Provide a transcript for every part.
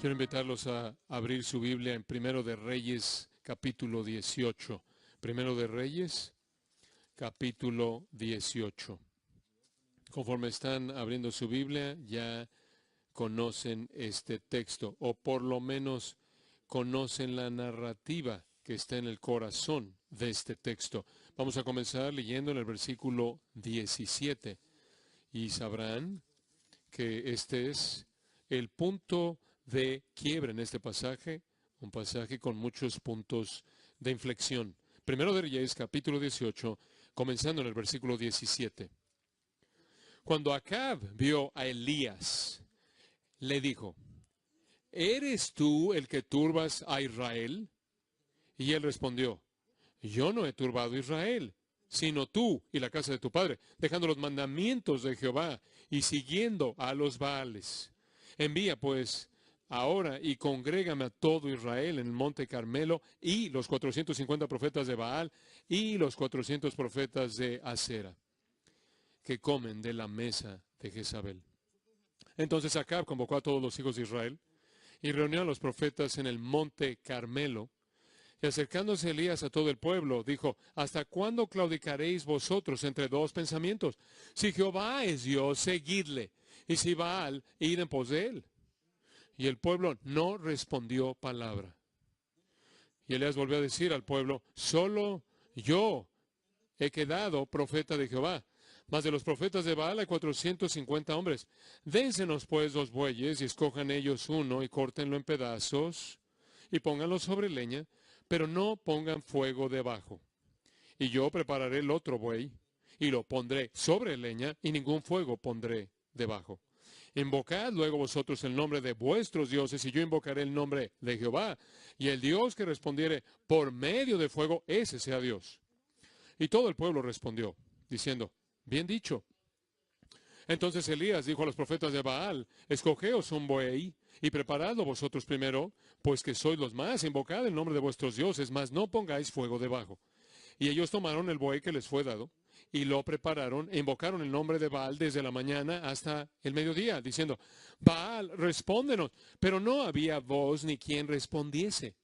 Quiero invitarlos a abrir su Biblia en Primero de Reyes, capítulo 18. Primero de Reyes, capítulo 18. Conforme están abriendo su Biblia, ya conocen este texto, o por lo menos conocen la narrativa que está en el corazón de este texto. Vamos a comenzar leyendo en el versículo 17. Y sabrán que este es el punto de quiebre en este pasaje, un pasaje con muchos puntos de inflexión. Primero de Reyes, capítulo 18, comenzando en el versículo 17. Cuando Acab vio a Elías, le dijo: ¿eres tú el que turbas a Israel? Y él respondió: yo no he turbado a Israel, sino tú y la casa de tu padre, dejando los mandamientos de Jehová y siguiendo a los Baales. Envía pues ahora y congrégame a todo Israel en el monte Carmelo, y los 450 profetas de Baal y los 400 profetas de Acera, que comen de la mesa de Jezabel. Entonces Acab convocó a todos los hijos de Israel y reunió a los profetas en el monte Carmelo. Y acercándose Elías a todo el pueblo, dijo: ¿hasta cuándo claudicaréis vosotros entre dos pensamientos? Si Jehová es Dios, seguidle, y si Baal, id en pos de él. Y el pueblo no respondió palabra. Y Elías volvió a decir al pueblo: solo yo he quedado profeta de Jehová, mas de los profetas de Baal hay 450 hombres. Dénsenos pues 2 bueyes, y escojan ellos uno, y córtenlo en pedazos, y pónganlo sobre leña, pero no pongan fuego debajo. Y yo prepararé el otro buey, y lo pondré sobre leña, y ningún fuego pondré debajo. Invocad luego vosotros el nombre de vuestros dioses, y yo invocaré el nombre de Jehová, y el Dios que respondiere por medio de fuego, ese sea Dios. Y todo el pueblo respondió, diciendo: bien dicho. Entonces Elías dijo a los profetas de Baal: escogeos un buey, y preparadlo vosotros primero, pues que sois los más, invocad el nombre de vuestros dioses, mas no pongáis fuego debajo. Y ellos tomaron el buey que les fue dado, y lo prepararon, e invocaron el nombre de Baal desde la mañana hasta el mediodía, diciendo: Baal, respóndenos. Pero no había voz ni quien respondiese.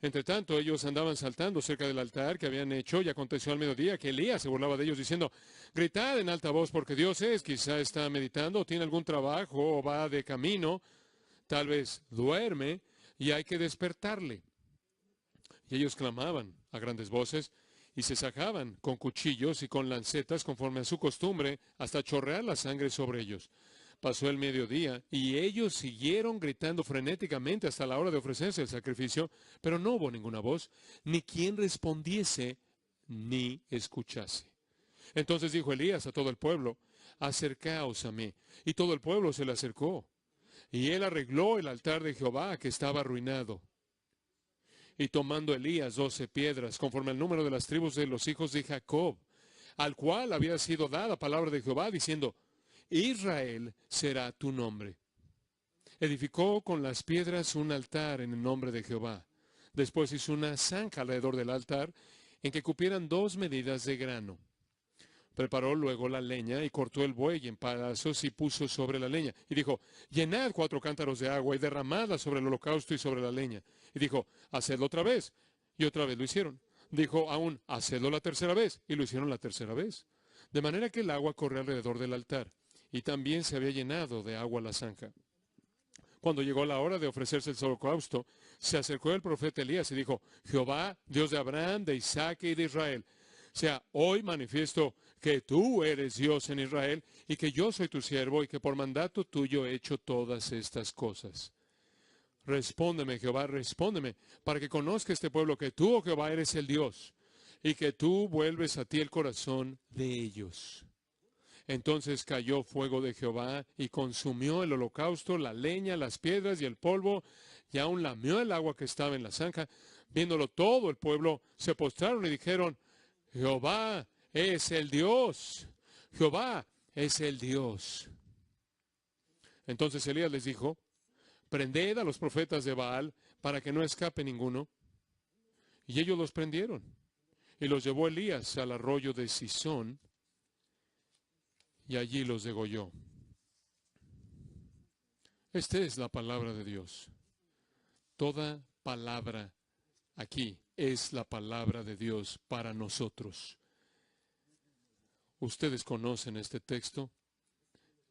Entre tanto, ellos andaban saltando cerca del altar que habían hecho, y aconteció al mediodía que Elías se burlaba de ellos, diciendo: gritad en alta voz, porque Dios es, quizá está meditando, o tiene algún trabajo, o va de camino, tal vez duerme, y hay que despertarle. Y ellos clamaban a grandes voces, y se sajaban con cuchillos y con lancetas, conforme a su costumbre, hasta chorrear la sangre sobre ellos. Pasó el mediodía, y ellos siguieron gritando frenéticamente hasta la hora de ofrecerse el sacrificio, pero no hubo ninguna voz, ni quien respondiese, ni escuchase. Entonces dijo Elías a todo el pueblo: acercaos a mí. Y todo el pueblo se le acercó. Y él arregló el altar de Jehová, que estaba arruinado. Y tomando Elías 12 piedras, conforme al número de las tribus de los hijos de Jacob, al cual había sido dada palabra de Jehová, diciendo: Israel será tu nombre. Edificó con las piedras un altar en el nombre de Jehová. Después hizo una zanja alrededor del altar, en que cupieran 2 medidas de grano. Preparó luego la leña, y cortó el buey en pedazos, y puso sobre la leña. Y dijo: llenad 4 cántaros de agua, y derramadla sobre el holocausto y sobre la leña. Y dijo: hacedlo otra vez. Y otra vez lo hicieron. Dijo aún: hacedlo la tercera vez. Y lo hicieron la tercera vez. De manera que el agua corrió alrededor del altar, y también se había llenado de agua la zanja. Cuando llegó la hora de ofrecerse el holocausto, se acercó el profeta Elías y dijo: Jehová, Dios de Abraham, de Isaac y de Israel, sea hoy manifiesto que tú eres Dios en Israel, y que yo soy tu siervo, y que por mandato tuyo he hecho todas estas cosas. Respóndeme, Jehová, respóndeme, para que conozca este pueblo que tú, oh Jehová, eres el Dios, y que tú vuelves a ti el corazón de ellos. Entonces cayó fuego de Jehová, y consumió el holocausto, la leña, las piedras y el polvo, y aún lamió el agua que estaba en la zanja. Viéndolo todo el pueblo, se postraron y dijeron: Jehová es el Dios. Jehová es el Dios. Entonces Elías les dijo: prended a los profetas de Baal, para que no escape ninguno. Y ellos los prendieron, y los llevó Elías al arroyo de Sisón, y allí los degolló. Esta es la palabra de Dios. Toda palabra aquí es la palabra de Dios para nosotros. Ustedes conocen este texto.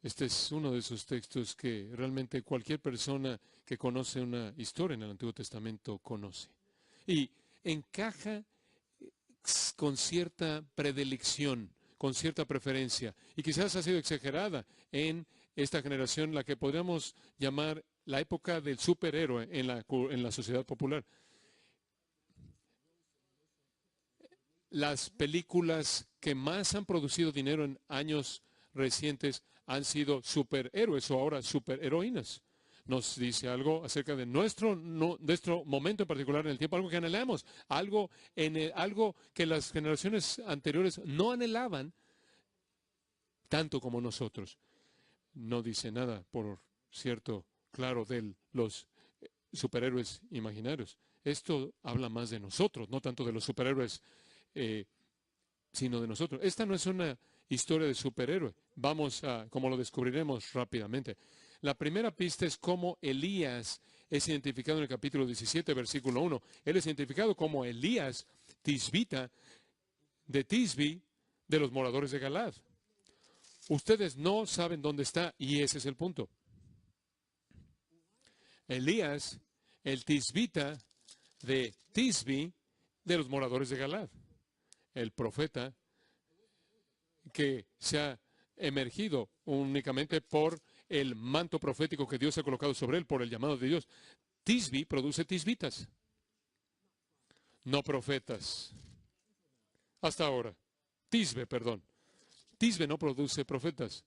Este es uno de esos textos que realmente cualquier persona que conoce una historia en el Antiguo Testamento conoce. Y encaja con cierta predilección, con cierta preferencia. Y quizás ha sido exagerada en esta generación, la que podríamos llamar la época del superhéroe en la sociedad popular. Las películas que más han producido dinero en años recientes han sido superhéroes o ahora superheroínas. Nos dice algo acerca de nuestro momento en particular en el tiempo, algo que anhelamos, algo que las generaciones anteriores no anhelaban tanto como nosotros. No dice nada, por cierto, claro, de los superhéroes imaginarios. Esto habla más de nosotros, no tanto de los superhéroes, sino de nosotros. Esta no es una historia de superhéroe. Vamos a, como lo descubriremos rápidamente. La primera pista es cómo Elías es identificado en el capítulo 17, versículo 1. Él es identificado como Elías Tisbita, de Tisbi, de los moradores de Galaad. Ustedes no saben dónde está, y ese es el punto. Elías, el Tisbita de Tisbi, de los moradores de Galaad. El profeta que se ha emergido únicamente por el manto profético que Dios ha colocado sobre él, por el llamado de Dios. Tisbi produce tisbitas, no profetas. Hasta ahora. Tisbe, perdón. Tisbe no produce profetas.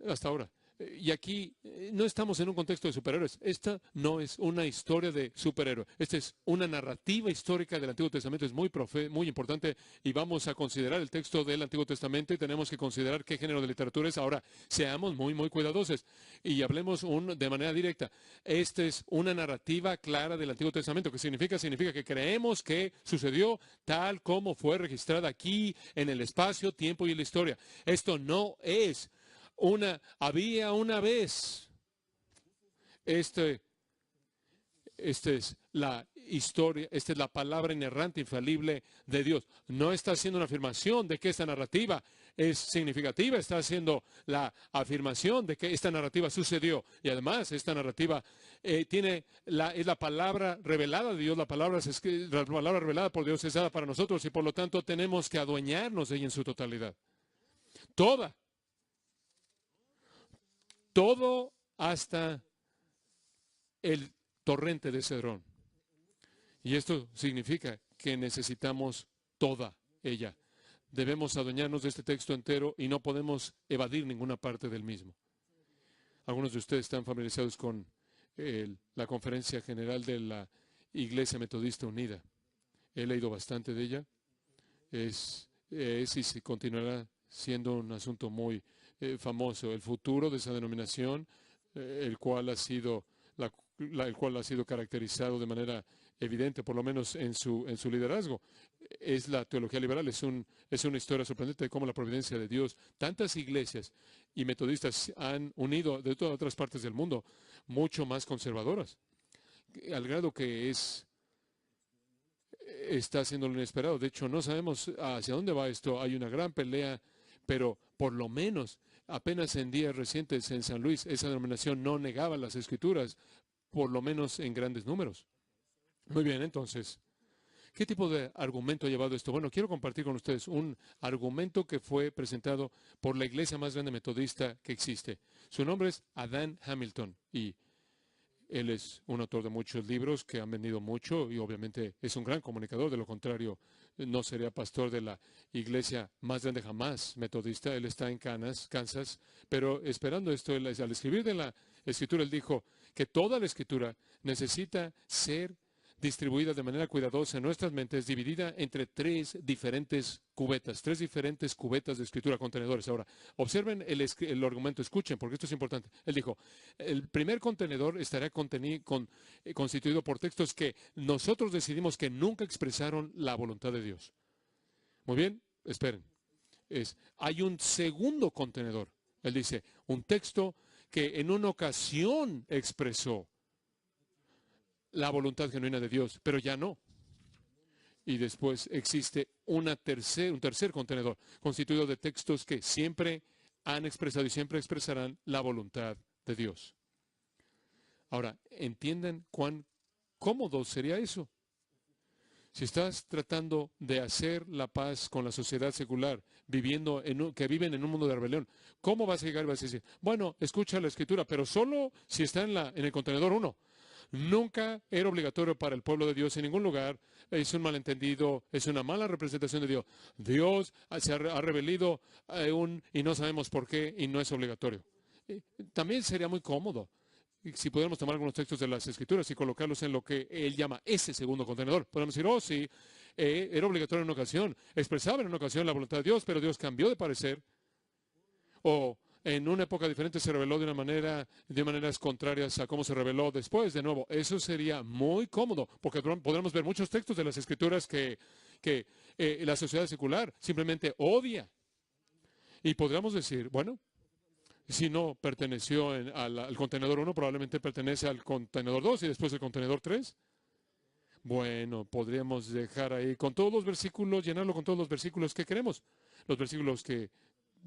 Hasta ahora. Y aquí no estamos en un contexto de superhéroes. Esta no es una historia de superhéroes. Esta es una narrativa histórica del Antiguo Testamento. Es muy importante y vamos a considerar el texto del Antiguo Testamento y tenemos que considerar qué género de literatura es. Ahora, seamos muy cuidadosos y hablemos de manera directa. Esta es una narrativa clara del Antiguo Testamento. ¿Qué significa? Significa que creemos que sucedió tal como fue registrada aquí en el espacio, tiempo y en la historia. Esto no es había una vez. Esta es la historia, esta es la palabra inerrante, infalible de Dios. No está haciendo una afirmación de que esta narrativa es significativa, está haciendo la afirmación de que esta narrativa sucedió. Y además, esta narrativa es la palabra revelada de Dios, la palabra revelada por Dios es dada para nosotros y por lo tanto tenemos que adueñarnos de ella en su totalidad. Todo hasta el torrente de Cedrón. Y esto significa que necesitamos toda ella. Debemos adueñarnos de este texto entero y no podemos evadir ninguna parte del mismo. Algunos de ustedes están familiarizados con la conferencia general de la Iglesia Metodista Unida. He leído bastante de ella. Es y se continuará siendo un asunto muy famoso. El futuro de esa denominación, el cual ha sido caracterizado de manera evidente, por lo menos en su liderazgo, es la teología liberal. Es una historia sorprendente de cómo la providencia de Dios, tantas iglesias y metodistas han unido de todas otras partes del mundo, mucho más conservadoras, al grado que está haciendo lo inesperado. De hecho, no sabemos hacia dónde va esto. Hay una gran pelea, pero por lo menos apenas en días recientes en San Luis, esa denominación no negaba las escrituras, por lo menos en grandes números. Muy bien, entonces, ¿qué tipo de argumento ha llevado esto? Bueno, quiero compartir con ustedes un argumento que fue presentado por la iglesia más grande metodista que existe. Su nombre es Adam Hamilton y él es un autor de muchos libros que han vendido mucho y obviamente es un gran comunicador. De lo contrario, no sería pastor de la iglesia más grande jamás metodista. Él está en Kansas, pero esperando esto, al escribir de la escritura, él dijo que toda la escritura necesita ser distribuida de manera cuidadosa en nuestras mentes, dividida entre tres diferentes cubetas de escritura, contenedores. Ahora, observen el argumento, escuchen, porque esto es importante. Él dijo, el primer contenedor estará constituido por textos que nosotros decidimos que nunca expresaron la voluntad de Dios. Muy bien, esperen. Hay un segundo contenedor. Él dice, un texto que en una ocasión expresó la voluntad genuina de Dios, pero ya no. Y después existe un tercer contenedor, constituido de textos que siempre han expresado y siempre expresarán la voluntad de Dios. Ahora, ¿entienden cuán cómodo sería eso? Si estás tratando de hacer la paz con la sociedad secular, que viven en un mundo de rebelión, ¿cómo vas a llegar y vas a decir, bueno, escucha la Escritura, pero solo si está en el contenedor 1? Nunca era obligatorio para el pueblo de Dios en ningún lugar. Es un malentendido, es una mala representación de Dios. Dios se ha rebelido y no sabemos por qué y no es obligatorio. También sería muy cómodo si pudiéramos tomar algunos textos de las Escrituras y colocarlos en lo que él llama ese segundo contenedor. Podemos decir, oh sí, era obligatorio en una ocasión, expresaba en una ocasión la voluntad de Dios, pero Dios cambió de parecer. O en una época diferente se reveló de maneras contrarias a cómo se reveló después. De nuevo, eso sería muy cómodo, porque podremos ver muchos textos de las Escrituras que la sociedad secular simplemente odia. Y podríamos decir, bueno, si no perteneció al contenedor 1, probablemente pertenece al contenedor 2 y después el contenedor 3. Bueno, podríamos dejar ahí con todos los versículos, llenarlo con todos los versículos que queremos. Los versículos que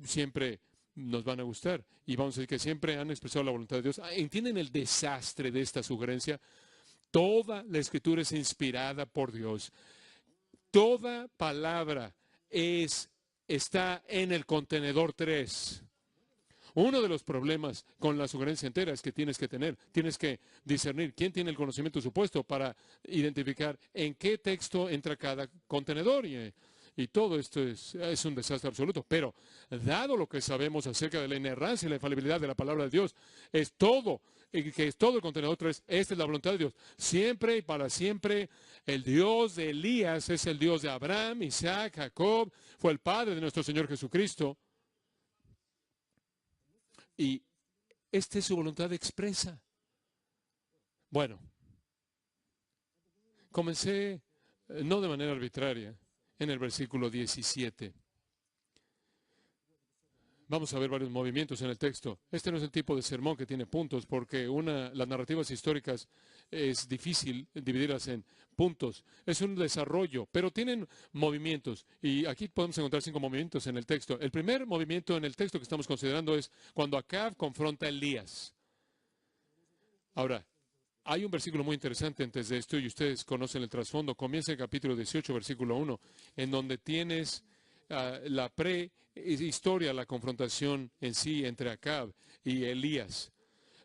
siempre nos van a gustar. Y vamos a decir que siempre han expresado la voluntad de Dios. ¿Entienden el desastre de esta sugerencia? Toda la Escritura es inspirada por Dios. Toda palabra está en el contenedor 3. Uno de los problemas con la sugerencia entera es que tienes que discernir quién tiene el conocimiento supuesto para identificar en qué texto entra cada contenedor. Y todo esto es un desastre absoluto. Pero, dado lo que sabemos acerca de la inerrancia y la infalibilidad de la palabra de Dios, que es todo el contenedor 3, esta es la voluntad de Dios. Siempre y para siempre, el Dios de Elías es el Dios de Abraham, Isaac, Jacob, fue el Padre de nuestro Señor Jesucristo. Y esta es su voluntad expresa. Bueno, comencé no de manera arbitraria en el versículo 17. Vamos a ver varios movimientos en el texto. Este no es el tipo de sermón que tiene puntos, porque las narrativas históricas es difícil dividirlas en puntos. Es un desarrollo, pero tienen movimientos. Y aquí podemos encontrar 5 movimientos en el texto. El primer movimiento en el texto que estamos considerando es cuando Acab confronta a Elías. Ahora, hay un versículo muy interesante antes de esto, y ustedes conocen el trasfondo. Comienza el capítulo 18, versículo 1, en donde tienes la prehistoria, la confrontación en sí entre Acab y Elías.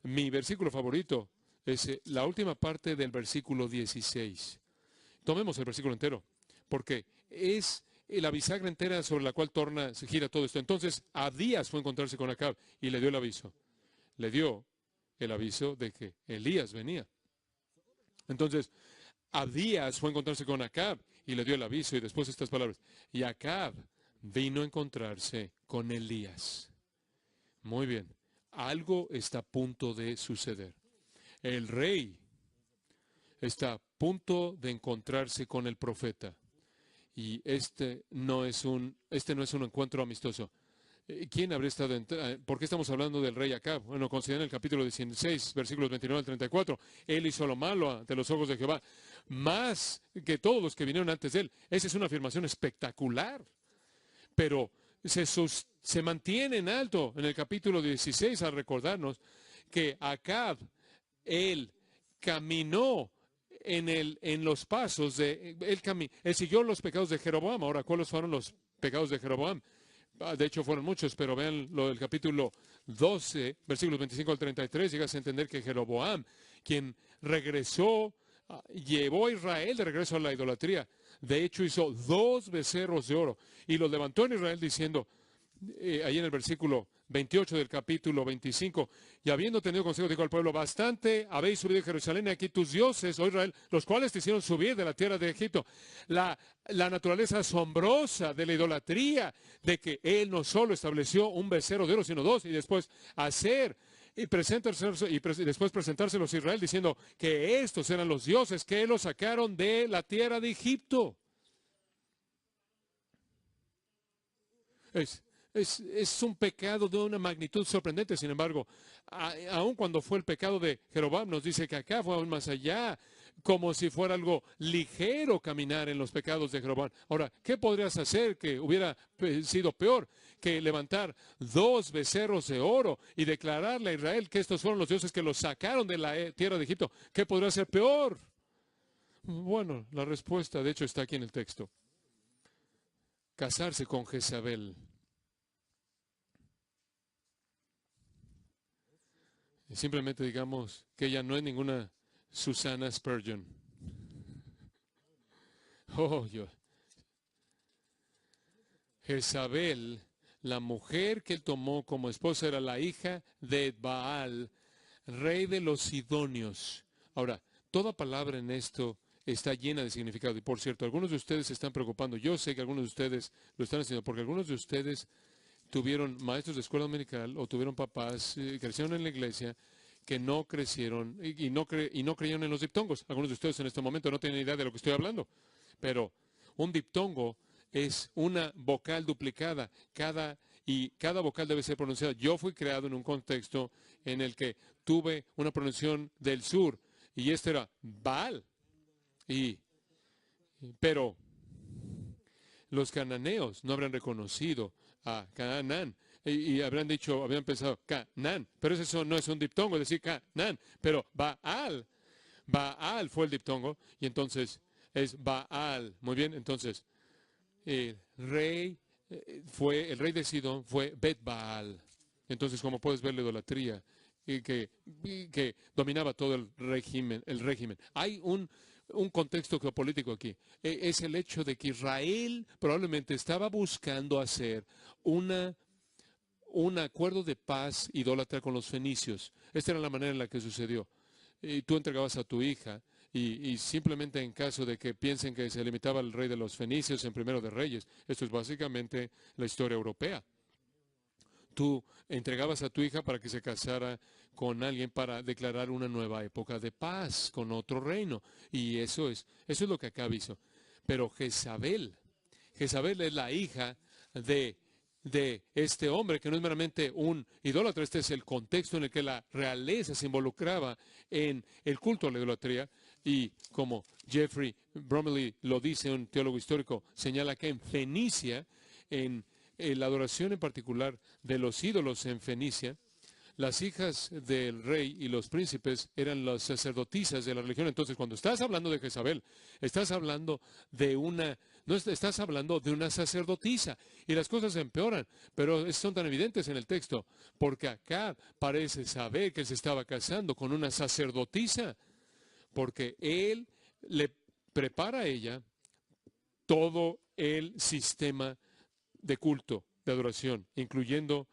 Mi versículo favorito es la última parte del versículo 16. Tomemos el versículo entero, porque es la bisagra entera sobre la cual se gira todo esto. Entonces, Abdías fue a encontrarse con Acab y le dio el aviso. Le dio el aviso de que Elías venía. Entonces, Abdías fue a encontrarse con Acab y le dio el aviso, y después estas palabras. Y Acab vino a encontrarse con Elías. Muy bien, algo está a punto de suceder. El rey está a punto de encontrarse con el profeta. Y este no es un encuentro amistoso. ¿Quién habría estado ¿Por qué estamos hablando del rey Acab? Bueno, consideren el capítulo 16, versículos 29 al 34. Él hizo lo malo ante los ojos de Jehová, más que todos los que vinieron antes de él. Esa es una afirmación espectacular. Pero se mantiene en alto en el capítulo 16 al recordarnos que Acab, él caminó en los pasos él siguió los pecados de Jeroboam. Ahora, ¿cuáles fueron los pecados de Jeroboam? De hecho, fueron muchos, pero vean lo del capítulo 12, versículos 25 al 33, llegas a entender que Jeroboam, quien regresó, llevó a Israel de regreso a la idolatría. De hecho, hizo 2 becerros de oro y los levantó en Israel diciendo, ahí en el versículo 28 del capítulo 25, y habiendo tenido consejo, dijo al pueblo, bastante habéis subido de Jerusalén, y aquí tus dioses, oh Israel, los cuales te hicieron subir de la tierra de Egipto. La naturaleza asombrosa de la idolatría, de que él no solo estableció un becerro de oro, sino 2, y después después presentárselos a Israel diciendo que estos eran los dioses que los sacaron de la tierra de Egipto. Es un pecado de una magnitud sorprendente. Sin embargo, aun cuando fue el pecado de Jeroboam, nos dice que acá fue aún más allá, como si fuera algo ligero caminar en los pecados de Jeroboam. Ahora, ¿qué podrías hacer que hubiera sido peor que levantar 2 becerros de oro y declararle a Israel que estos fueron los dioses que los sacaron de la tierra de Egipto? ¿Qué podría ser peor? Bueno, la respuesta, de hecho, está aquí en el texto. Casarse con Jezabel. Simplemente digamos que ella no es ninguna Susana Spurgeon. Oh, Jezabel, la mujer que él tomó como esposa, era la hija de Baal, rey de los Sidonios. Ahora, toda palabra en esto está llena de significado. Y por cierto, algunos de ustedes se están preocupando. Yo sé que algunos de ustedes lo están haciendo porque algunos de ustedes tuvieron maestros de escuela dominical o tuvieron papás, crecieron en la iglesia, que no crecieron y no creyeron en los diptongos. Algunos de ustedes en este momento no tienen idea de lo que estoy hablando. Pero un diptongo es una vocal duplicada. Cada vocal debe ser pronunciada. Yo fui creado en un contexto en el que tuve una pronunciación del sur y este era Baal. Pero los cananeos no habrán reconocido a Canaán y habrán dicho, habían pensado Canaán, pero eso no es un diptongo, es decir Canaán, pero Baal fue el diptongo y entonces es Baal. Muy bien, entonces el rey de Sidón fue Bet Baal. Entonces, como puedes ver, la idolatría que dominaba todo el régimen. Hay un contexto geopolítico aquí. Es el hecho de que Israel probablemente estaba buscando hacer un acuerdo de paz idólatra con los fenicios. Esta era la manera en la que sucedió. Y tú entregabas a tu hija y simplemente en caso de que piensen que se limitaba al rey de los fenicios en Primero de Reyes, esto es básicamente la historia europea. Tú entregabas a tu hija para que se casara con alguien para declarar una nueva época de paz con otro reino. Y eso es lo que acá hizo. Pero Jezabel es la hija de este hombre que no es meramente un idólatra. Este es el contexto en el que la realeza se involucraba en el culto a la idolatría. Y como Jeffrey Bromley lo dice, un teólogo histórico, señala que en Fenicia, en la adoración en particular de los ídolos en Fenicia, las hijas del rey y los príncipes eran las sacerdotisas de la religión. Entonces, cuando estás hablando de Jezabel, estás hablando no estás hablando de una sacerdotisa. Y las cosas empeoran, pero son tan evidentes en el texto, porque acá parece saber que él se estaba casando con una sacerdotisa, porque él le prepara a ella todo el sistema de culto, de adoración, incluyendo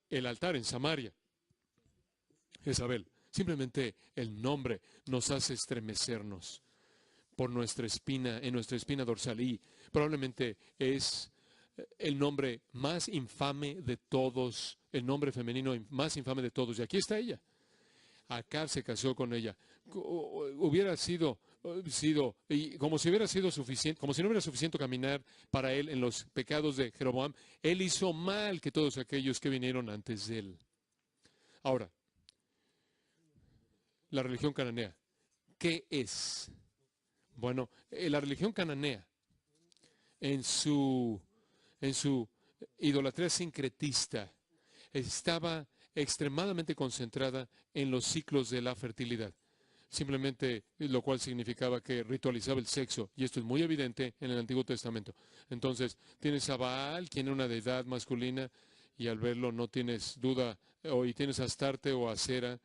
el altar en Samaria. Jezabel, simplemente el nombre nos hace estremecernos por nuestra espina, en nuestra espina dorsal, y probablemente es el nombre más infame de todos, el nombre femenino más infame de todos. Y aquí está ella. Acab se casó con ella. Hubiera sido y como si hubiera sido suficiente, como si no hubiera suficiente caminar para él en los pecados de Jeroboam, él hizo mal que todos aquellos que vinieron antes de él. Ahora, la religión cananea, ¿qué es? Bueno, la religión cananea, en su idolatría sincretista, estaba extremadamente concentrada en los ciclos de la fertilidad. Simplemente, lo cual significaba que ritualizaba el sexo, y esto es muy evidente en el Antiguo Testamento. Entonces, tienes a Baal, quien es una deidad masculina, y al verlo no tienes duda, y tienes a Astarte o a Acera,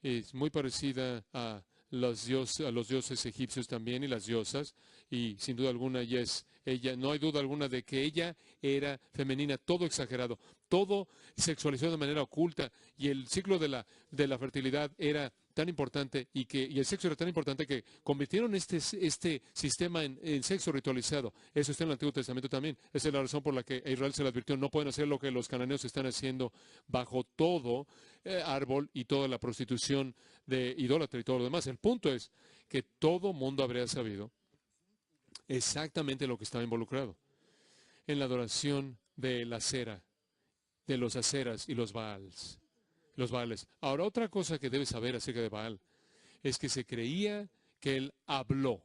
es muy parecida a los dioses egipcios también y las diosas, y sin duda alguna no hay duda alguna de que ella era femenina, todo exagerado, todo sexualizado de manera oculta, y el ciclo de la fertilidad era tan importante y el sexo era tan importante que convirtieron este sistema en sexo ritualizado. Eso está en el Antiguo Testamento también. Esa es la razón por la que a Israel se le advirtió, no pueden hacer lo que los cananeos están haciendo bajo todo árbol y toda la prostitución de idólatra y todo lo demás. El punto es que todo mundo habría sabido exactamente lo que estaba involucrado en la adoración de la cera, de los aceras y los Baals, los Baales. Ahora, otra cosa que debes saber acerca de Baal es que se creía que él habló.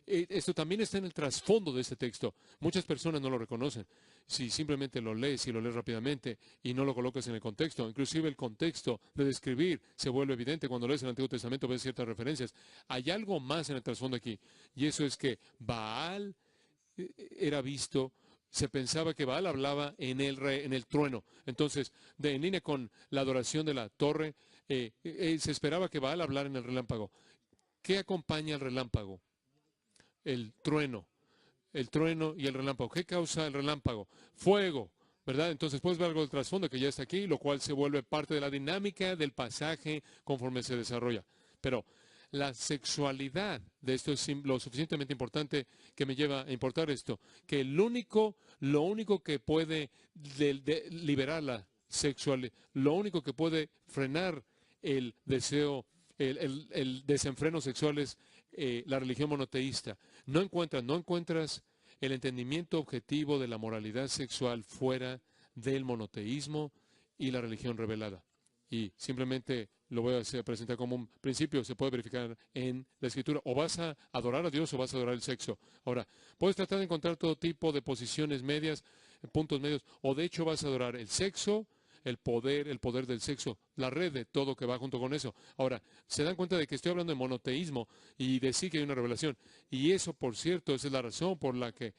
Esto también está en el trasfondo de este texto. Muchas personas no lo reconocen. Si simplemente lo lees y lo lees rápidamente y no lo colocas en el contexto, inclusive el contexto de describir se vuelve evidente. Cuando lees el Antiguo Testamento ves ciertas referencias. Hay algo más en el trasfondo aquí, y eso es que Baal era visto, se pensaba que Baal hablaba en el trueno. Entonces, en línea con la adoración de la torre, se esperaba que Baal hablara en el relámpago. ¿Qué acompaña al relámpago? El trueno y el relámpago. ¿Qué causa el relámpago? Fuego, ¿verdad? Entonces puedes ver algo del trasfondo que ya está aquí, lo cual se vuelve parte de la dinámica del pasaje conforme se desarrolla. Pero la sexualidad de esto es lo suficientemente importante que me lleva a importar esto, que lo único que puede liberar la sexualidad, lo único que puede frenar el deseo, el desenfreno sexual es la religión monoteísta. No encuentras el entendimiento objetivo de la moralidad sexual fuera del monoteísmo y la religión revelada. Y simplemente lo voy a presentar como un principio, se puede verificar en la Escritura. O vas a adorar a Dios o vas a adorar el sexo. Ahora, puedes tratar de encontrar todo tipo de posiciones medias, puntos medios, o de hecho vas a adorar el sexo, el poder del sexo, la red de todo que va junto con eso. Ahora, se dan cuenta de que estoy hablando de monoteísmo y de sí que hay una revelación. Y eso, por cierto, esa es la razón por la que,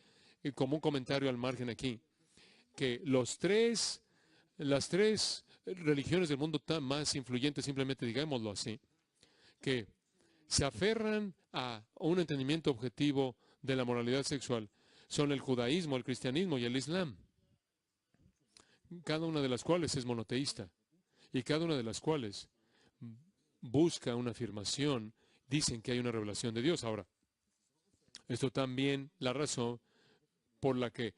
como un comentario al margen aquí, que las tres religiones del mundo más influyentes, simplemente digámoslo así, que se aferran a un entendimiento objetivo de la moralidad sexual, son el judaísmo, el cristianismo y el islam, cada una de las cuales es monoteísta y cada una de las cuales busca una afirmación, dicen que hay una revelación de Dios. Ahora, esto también la razón por la que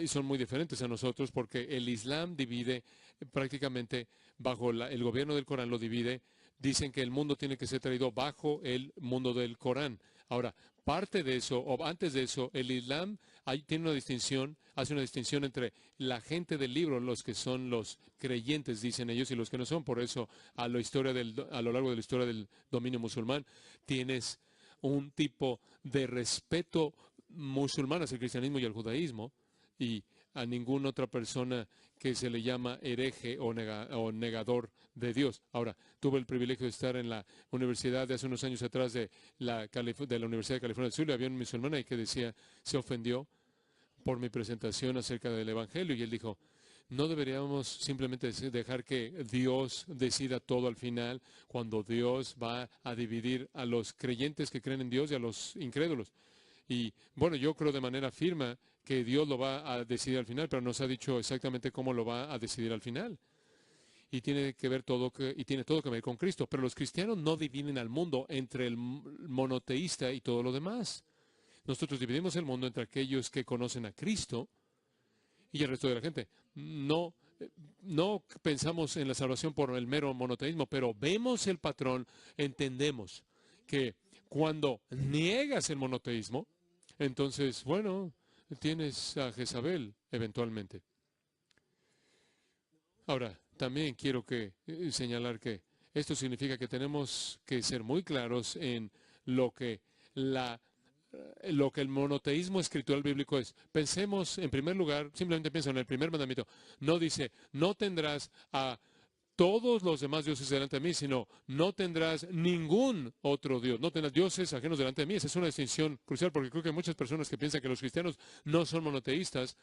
son muy diferentes a nosotros, porque el Islam divide prácticamente bajo el gobierno del Corán, lo divide. Dicen que el mundo tiene que ser traído bajo el mundo del Corán. Ahora, parte de eso, o antes de eso, el Islam tiene una distinción, hace una distinción entre la gente del libro, los que son los creyentes, dicen ellos, y los que no son. Por eso, a lo largo de la historia del dominio musulmán, tienes un tipo de respeto musulmán hacia el cristianismo y el judaísmo, y a ninguna otra persona que se le llama hereje o negador de Dios. Ahora, tuve el privilegio de estar en la universidad de hace unos años atrás de la Universidad de California del Sur, y había un musulmán ahí que decía, se ofendió por mi presentación acerca del Evangelio, y él dijo, no deberíamos simplemente dejar que Dios decida todo al final, cuando Dios va a dividir a los creyentes que creen en Dios y a los incrédulos. Y bueno, yo creo de manera firme que Dios lo va a decidir al final, pero no se ha dicho exactamente cómo lo va a decidir al final. Y tiene que ver y tiene todo que ver con Cristo. Pero los cristianos no dividen al mundo entre el monoteísta y todo lo demás. Nosotros dividimos el mundo entre aquellos que conocen a Cristo y el resto de la gente. No pensamos en la salvación por el mero monoteísmo, pero vemos el patrón, entendemos que cuando niegas el monoteísmo, entonces, bueno, tienes a Jezabel eventualmente. Ahora, también quiero señalar que esto significa que tenemos que ser muy claros en lo que el monoteísmo escritural bíblico es. Pensemos, en primer lugar, simplemente piensa en el primer mandamiento. No dice, no tendrás a todos los demás dioses delante de mí, sino no tendrás ningún otro Dios, no tendrás dioses ajenos delante de mí. Esa es una distinción crucial, porque creo que hay muchas personas que piensan que los cristianos no son monoteístas.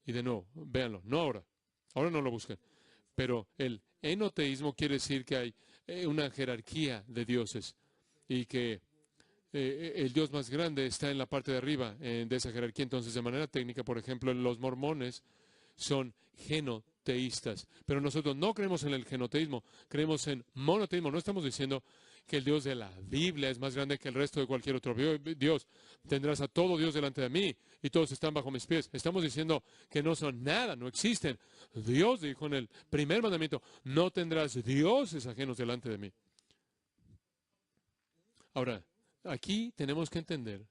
Y de nuevo, véanlo, no ahora no lo busquen. Pero el enoteísmo quiere decir que hay una jerarquía de dioses y que el Dios más grande está en la parte de arriba de esa jerarquía. Entonces, de manera técnica, por ejemplo, los mormones son genoteístas, pero nosotros no creemos en el genoteísmo, creemos en monoteísmo. No estamos diciendo que el Dios de la Biblia es más grande que el resto de cualquier otro Dios. Tendrás a todo Dios delante de mí y todos están bajo mis pies. Estamos diciendo que no son nada, no existen. Dios dijo en el primer mandamiento, no tendrás dioses ajenos delante de mí. Ahora, aquí tenemos que entender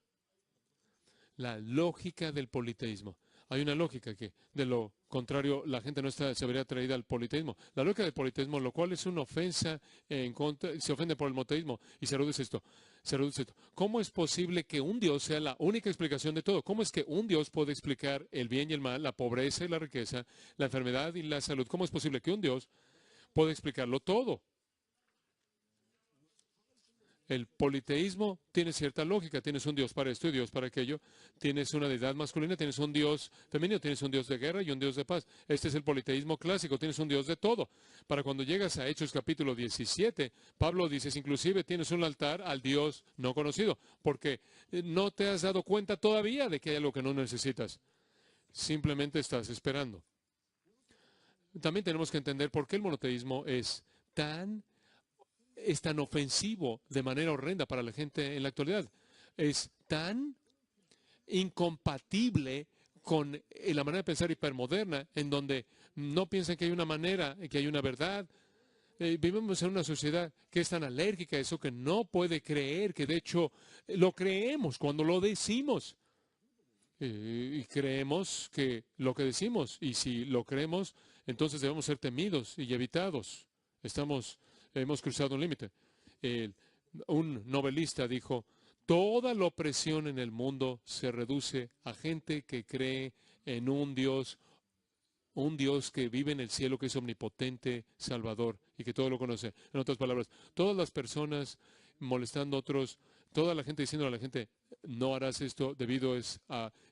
la lógica del politeísmo. Hay una lógica que, de lo contrario, la gente no se vería atraída al politeísmo. La lógica del politeísmo, lo cual es una ofensa en contra, se ofende por el monoteísmo y se reduce esto. Se reduce esto. ¿Cómo es posible que un Dios sea la única explicación de todo? ¿Cómo es que un Dios puede explicar el bien y el mal, la pobreza y la riqueza, la enfermedad y la salud? ¿Cómo es posible que un Dios pueda explicarlo todo? El politeísmo tiene cierta lógica. Tienes un Dios para esto y Dios para aquello. Tienes una deidad masculina, tienes un Dios femenino, tienes un Dios de guerra y un Dios de paz. Este es el politeísmo clásico. Tienes un Dios de todo. Para cuando llegas a Hechos capítulo 17, Pablo dice, inclusive tienes un altar al Dios no conocido, porque no te has dado cuenta todavía de que hay algo que no necesitas. Simplemente estás esperando. También tenemos que entender por qué el monoteísmo es tan ofensivo de manera horrenda para la gente en la actualidad. Es tan incompatible con la manera de pensar hipermoderna, en donde no piensan que hay una manera, que hay una verdad. Vivimos en una sociedad que es tan alérgica a eso que no puede creer, que de hecho lo creemos cuando lo decimos. Y creemos que lo que decimos, y si lo creemos, entonces debemos ser temidos y evitados. Hemos cruzado un límite. Un novelista dijo, toda la opresión en el mundo se reduce a gente que cree en un Dios que vive en el cielo, que es omnipotente, salvador, y que todo lo conoce. En otras palabras, todas las personas molestando a otros, toda la gente diciendo a la gente, no harás esto,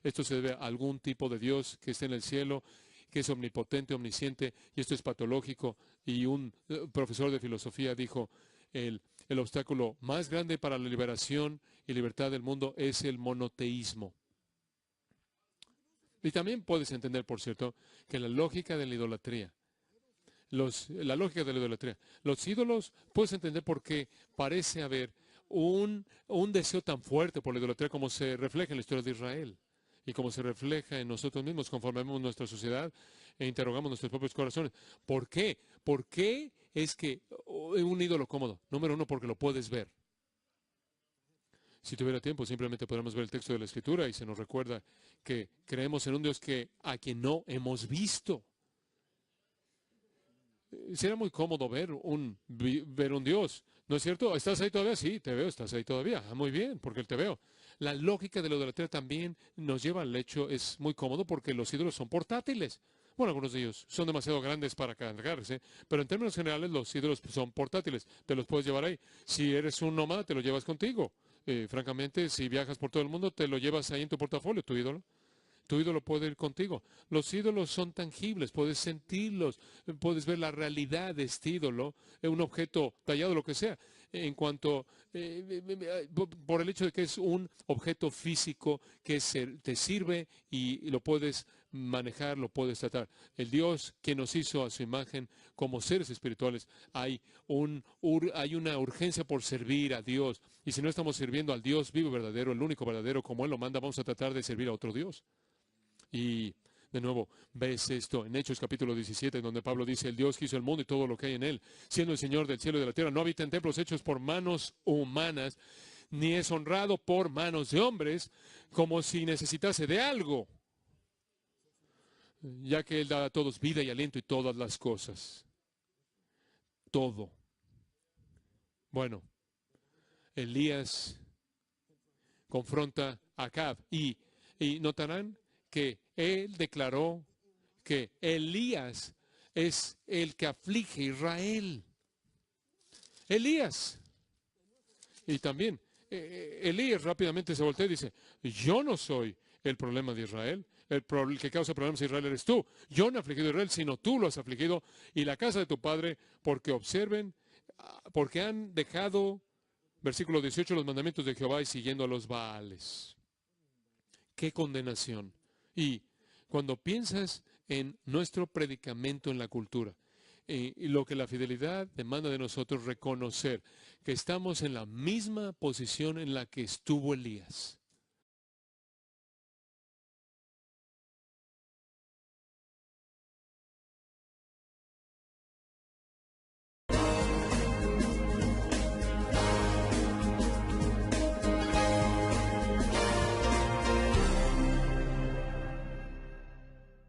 esto se debe a algún tipo de Dios que está en el cielo, que es omnipotente, omnisciente, y esto es patológico. Y un profesor de filosofía dijo, el obstáculo más grande para la liberación y libertad del mundo es el monoteísmo. Y también puedes entender, por cierto, que la lógica de la idolatría, los ídolos, puedes entender por qué parece haber un deseo tan fuerte por la idolatría como se refleja en la historia de Israel y como se refleja en nosotros mismos conforme vemos nuestra sociedad e interrogamos nuestros propios corazones. ¿Por qué? ¿Por qué es que un ídolo cómodo? Número uno, porque lo puedes ver. Si tuviera tiempo, simplemente podríamos ver el texto de la Escritura y se nos recuerda que creemos en un Dios a quien no hemos visto. Será muy cómodo ver un Dios, ¿no es cierto? ¿Estás ahí todavía? Sí, te veo, estás ahí todavía. Muy bien, porque te veo. La lógica de la idolatría también nos lleva al hecho, es muy cómodo porque los ídolos son portátiles. Bueno, algunos de ellos son demasiado grandes para cargarse, pero en términos generales los ídolos son portátiles. Te los puedes llevar ahí. Si eres un nómada, te lo llevas contigo. Francamente, si viajas por todo el mundo, te lo llevas ahí en tu portafolio, tu ídolo. Tu ídolo puede ir contigo. Los ídolos son tangibles, puedes sentirlos, puedes ver la realidad de este ídolo, un objeto tallado, lo que sea, en cuanto, por el hecho de que es un objeto físico que te sirve y lo puedes manejar, lo puedes tratar. El Dios que nos hizo a su imagen como seres espirituales, hay una urgencia por servir a Dios. Y si no estamos sirviendo al Dios vivo y verdadero, el único verdadero, como Él lo manda, vamos a tratar de servir a otro Dios. Y de nuevo, ves esto en Hechos capítulo 17, donde Pablo dice, el Dios que hizo el mundo y todo lo que hay en él, siendo el Señor del cielo y de la tierra, no habita en templos hechos por manos humanas, ni es honrado por manos de hombres, como si necesitase de algo, ya que Él da a todos vida y aliento y todas las cosas. Todo. Bueno, Elías confronta a Acab y notarán que él declaró que Elías es el que aflige a Israel. Elías. Y también Elías rápidamente se voltea y dice, yo no soy el problema de Israel. El que causa problemas a Israel eres tú. Yo no he afligido a Israel, sino tú lo has afligido y la casa de tu padre, porque han dejado, versículo 18, los mandamientos de Jehová y siguiendo a los Baales. ¡Qué condenación! Y cuando piensas en nuestro predicamento en la cultura, y lo que la fidelidad demanda de nosotros, reconocer que estamos en la misma posición en la que estuvo Elías.